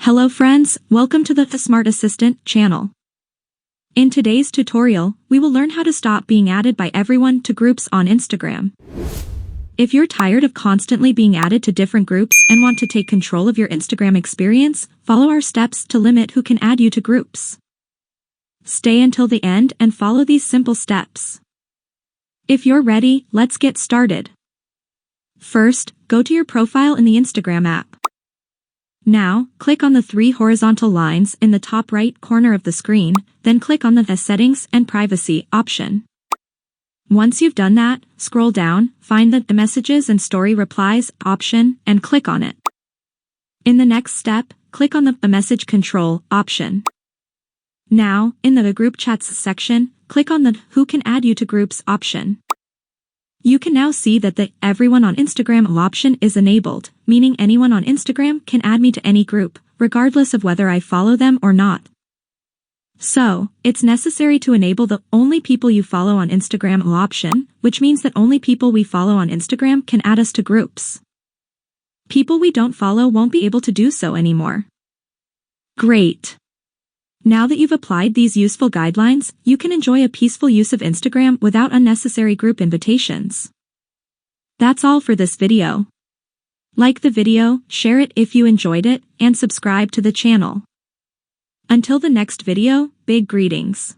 Hello friends, welcome to the Smart Assistant channel. In today's tutorial, we will learn how to stop being added by everyone to groups on Instagram. If you're tired of constantly being added to different groups and want to take control of your Instagram experience, follow our steps to limit who can add you to groups. Stay until the end and follow these simple steps. If you're ready, let's get started. First, go to your profile in the Instagram app. Now, click on the three horizontal lines in the top right corner of the screen, then click on the Settings and Privacy option. Once you've done that, scroll down, find the Messages and Story Replies option, and click on it. In the next step, click on the Message Control option. Now, in the Group Chats section, click on the Who Can Add You to Groups option. You can now see that the Everyone on Instagram option is enabled, meaning anyone on Instagram can add me to any group, regardless of whether I follow them or not. So, it's necessary to enable the Only People You Follow on Instagram option, which means that only people we follow on Instagram can add us to groups. People we don't follow won't be able to do so anymore. Great! Now that you've applied these useful guidelines, you can enjoy a peaceful use of Instagram without unnecessary group invitations. That's all for this video. Like the video, share it if you enjoyed it, and subscribe to the channel. Until the next video, big greetings.